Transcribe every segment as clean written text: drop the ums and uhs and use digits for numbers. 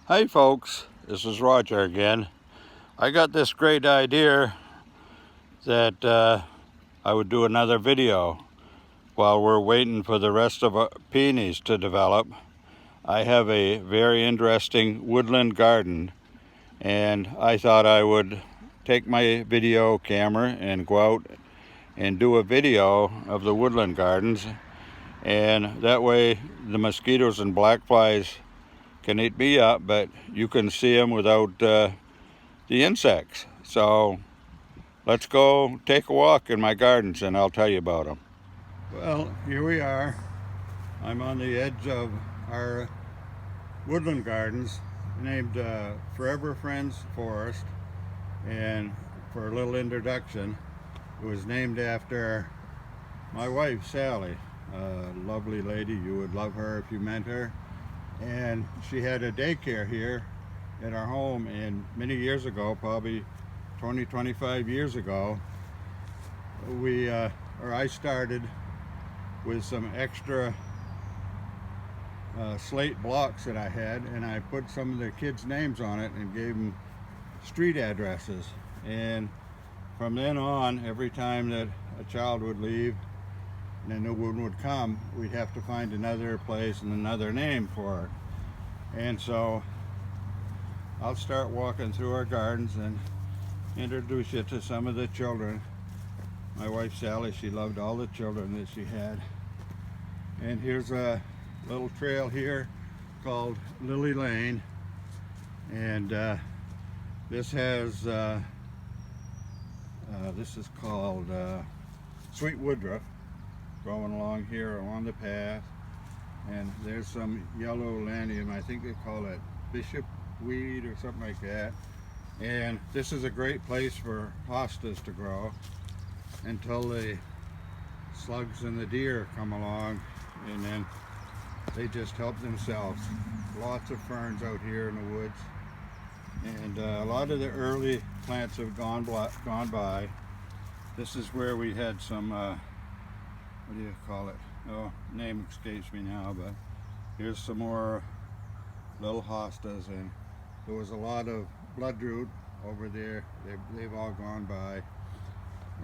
Hi folks, this is Roger again. I got this great idea that I would do another video while we're waiting for the rest of our peonies to develop. I have a very interesting woodland garden, and I thought I would take my video camera and go out and do a video of the woodland gardens, and that way the mosquitoes and black flies can eat me up, but you can see them without the insects. So let's go take a walk in my gardens and I'll tell you about them. Well, here we are. I'm on the edge of our woodland gardens named Forever Friends Forest, and for a little introduction, it was named after my wife Sally, a lovely lady. You would love her if you met her. And she had a daycare here at our home, and many years ago, probably 25 years ago, I started with some extra slate blocks that I had, and I put some of the kids' names on it and gave them street addresses. And from then on, every time that a child would leave and a new one would come, we'd have to find another place and another name for it. And so I'll start walking through our gardens and introduce you to some of the children. My wife Sally, she loved all the children that she had. And here's a little trail here called Lily Lane, and this has this is called sweet woodruff growing along here along the path. And there's some yellow lanium, I think they call it bishop weed or something like that. And this is a great place for hostas to grow until the slugs and the deer come along, and then they just help themselves. Lots of ferns out here in the woods, and a lot of the early plants have gone by. This is where we had some what do you call it? Oh, name escapes me now, but here's some more little hostas, and there was a lot of bloodroot over there. They've all gone by.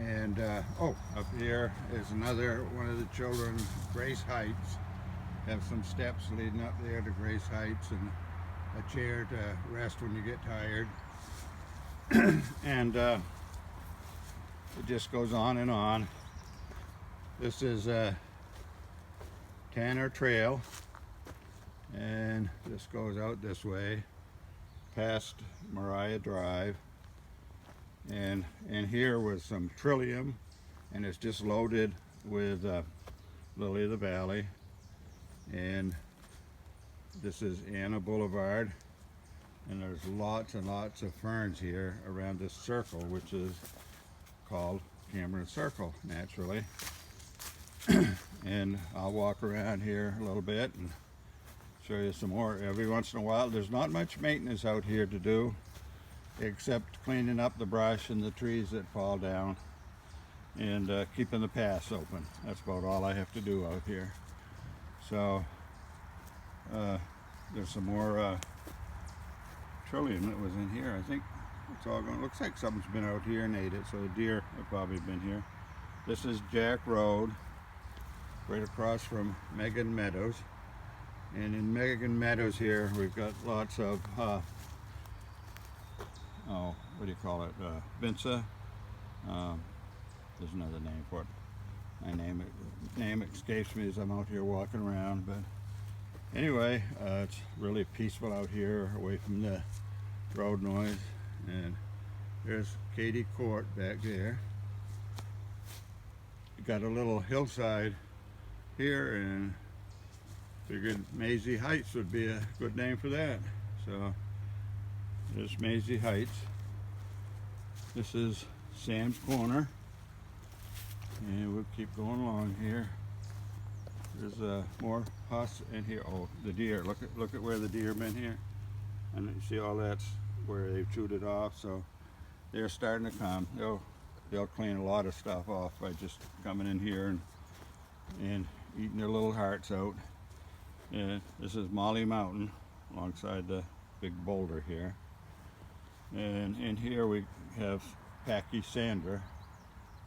And oh, up here is another one of the children, Grace Heights. Have some steps leading up there to Grace Heights, and a chair to rest when you get tired. And it just goes on and on. This is Tanner Trail, and this goes out this way past Mariah Drive, and here was some trillium, and it's just loaded with lily of the valley. And this is Anna Boulevard, and there's lots and lots of ferns here around this circle, which is called Cameron Circle naturally. And I'll walk around here a little bit and show you some more. Every once in a while, there's not much maintenance out here to do except cleaning up the brush and the trees that fall down, and keeping the paths open. That's about all I have to do out here. So there's some more trillium that was in here. I think it's all going. Looks like something's been out here and ate it, so the deer have probably been here. This is Jack Road, right across from Megan Meadows. And in Megan Meadows here, we've got lots of oh, what do you call it? Vinca. There's another name for it. My name escapes me as I'm out here walking around. But anyway, it's really peaceful out here, away from the road noise. And there's Katie Court back there. You got a little hillside here, and figured Maisie Heights would be a good name for that. So there's Maisie Heights. This is Sam's Corner, and we'll keep going along here. There's more hus in here. Oh, the deer! Look at where the deer been here, and you see all that's where they've chewed it off. So they're starting to come. They'll clean a lot of stuff off by just coming in here and eating their little hearts out. And this is Molly Mountain alongside the big boulder here. And in here we have pachysandra,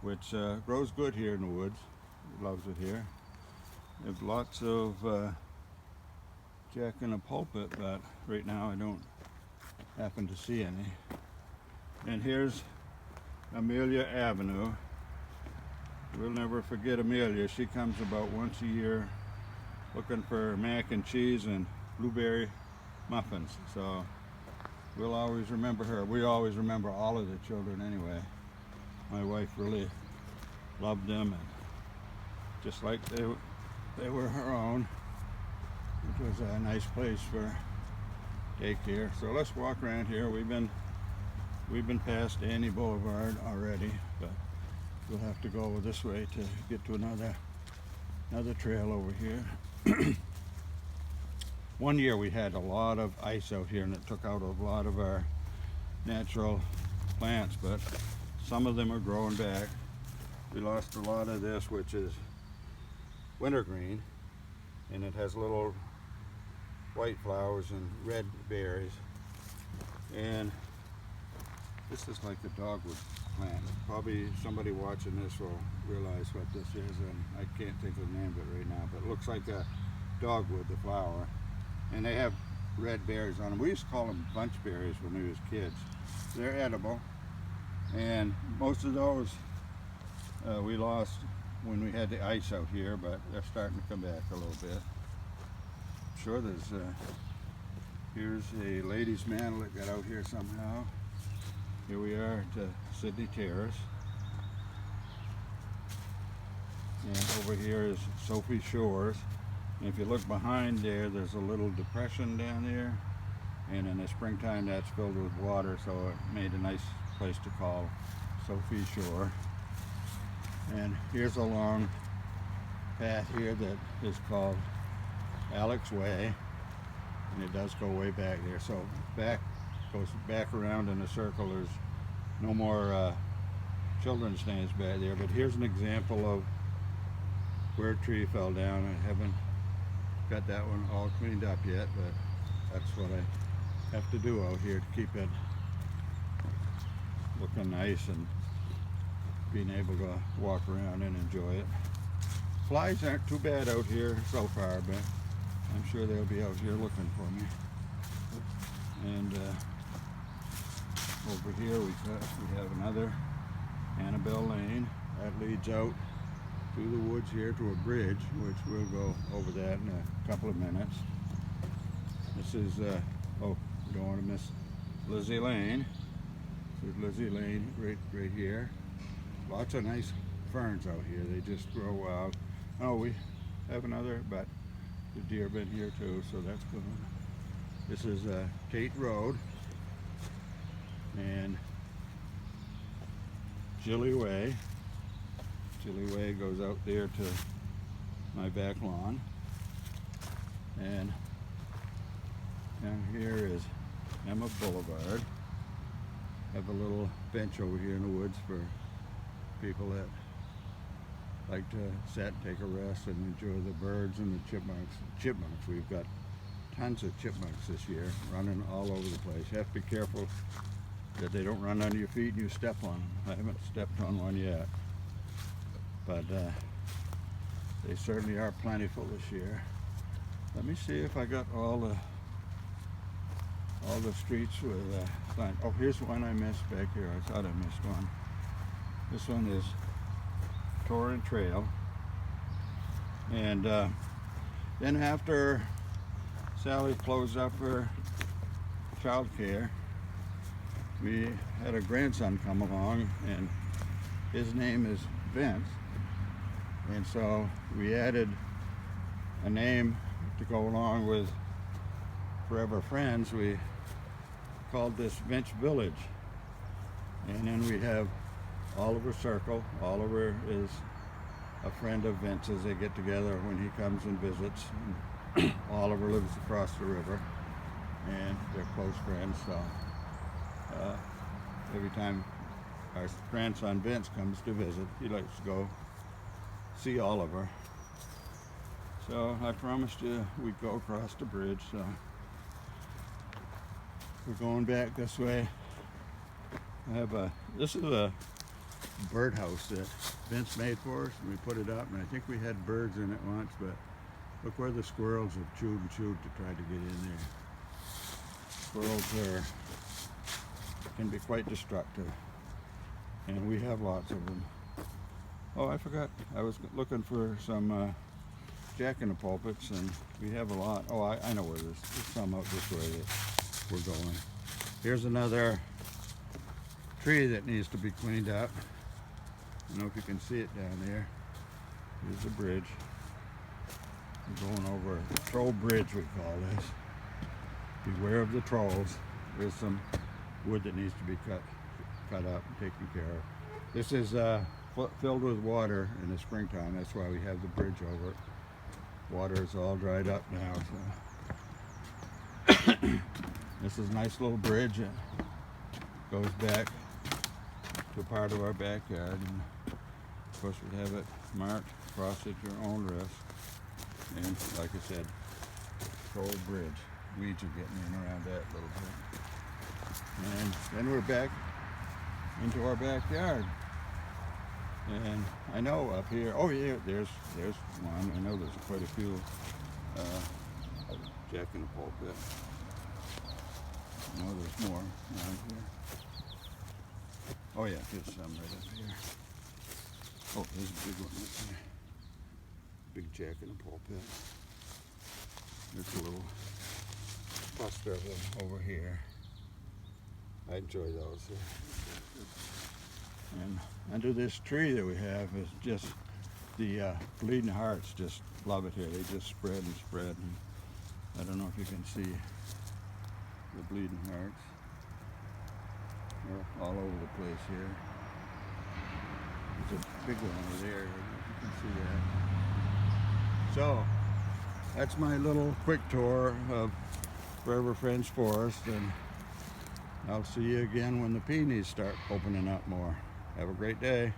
which grows good here in the woods. It loves it here. There's lots of jack in the pulpit, but right now I don't happen to see any. And here's Amelia Avenue. We'll never forget Amelia. She comes about once a year looking for mac and cheese and blueberry muffins. So we'll always remember her. We always remember all of the children anyway. My wife really loved them, and just like they were her own. It was a nice place for daycare. So let's walk around here. We've been past Annie Boulevard already, but we'll have to go this way to get to another trail over here. One year we had a lot of ice out here, and it took out a lot of our natural plants, but some of them are growing back. We lost a lot of this, which is wintergreen, and it has little white flowers and red berries. And this is like a dogwood plant. Probably somebody watching this will realize what this is, and I can't think of the name of it right now, but it looks like a dogwood, the flower. And they have red berries on them. We used to call them bunch berries when we was kids. They're edible, and most of those we lost when we had the ice out here, but they're starting to come back a little bit. I'm sure there's here's a lady's mantle that got out here somehow. Here we are at Sydney Terrace, and over here is Sophie Shores. And if you look behind there, there's a little depression down there, and in the springtime that's filled with water, so it made a nice place to call Sophie Shore. And here's a long path here that is called Alex Way, and it does go way back there. So goes back around in a circle. There's no more children's names back there, but here's an example of where a tree fell down. I haven't got that one all cleaned up yet, but that's what I have to do out here to keep it looking nice and being able to walk around and enjoy it. Flies aren't too bad out here so far, but I'm sure they'll be out here looking for me. And over here we have another Annabelle Lane that leads out through the woods here to a bridge, which we'll go over that in a couple of minutes. This is oh, we don't want to miss Lizzie Lane. There's Lizzie Lane right here. Lots of nice ferns out here. They just grow wild. Oh, we have another, but the deer have been here too, so that's good. This is Tate Road and Gilly Way. Gilly Way goes out there to my back lawn. And down here is Emma Boulevard. Have a little bench over here in the woods for people that like to sit and take a rest and enjoy the birds and the chipmunks. We've got tons of chipmunks this year running all over the place. You have to be careful that they don't run under your feet and you step on them. I haven't stepped on one yet, but they certainly are plentiful this year. Let me see if I got all the streets with signs. Oh, here's one I missed back here. I thought I missed one. This one is Torrent Trail. And then after Sally closed up her child care, we had a grandson come along, and his name is Vince. And so we added a name to go along with Forever Friends. We called this Vince Village. And then we have Oliver Circle. Oliver is a friend of Vince's. They get together when he comes and visits. And Oliver lives across the river, and they're close friends. So every time our grandson Vince comes to visit, he likes to go see Oliver. So I promised you we'd go across the bridge. So we're going back this way. This is a birdhouse that Vince made for us, and we put it up, and I think we had birds in it once, but look where the squirrels have chewed and chewed to try to get in there. Squirrels can be quite destructive, and we have lots of them. Oh, I forgot, I was looking for some jack-in-the-pulpits, and we have a lot. Oh, I know where there's some out this way that we're going. Here's another tree that needs to be cleaned up. I don't know if you can see it down there. Here's the bridge. We're going over a troll bridge, we call this. Beware of the trolls. There's some wood that needs to be cut up and taken care of. This is filled with water in the springtime. That's why we have the bridge over it. Water is all dried up now. So. This is a nice little bridge that goes back to part of our backyard. And of course, we have it marked, cross at your own risk. And like I said, troll bridge. Weeds are getting in around that a little bit. And then we're back into our backyard. And I know up here, oh yeah, there's one. I know there's quite a few jack-in-the-pulpit. I know there's more around here. Oh yeah, there's some right up here. Oh, there's a big one right there. Big jack-in-the-pulpit. There's a little cluster of them over here. I enjoy those. And under this tree that we have is just the bleeding hearts. Just love it here. They just spread and spread. And I don't know if you can see the bleeding hearts. They're all over the place here. There's a big one over there. I don't know if you can see that. So that's my little quick tour of Forever Friends Forest, and I'll see you again when the peonies start opening up more. Have a great day.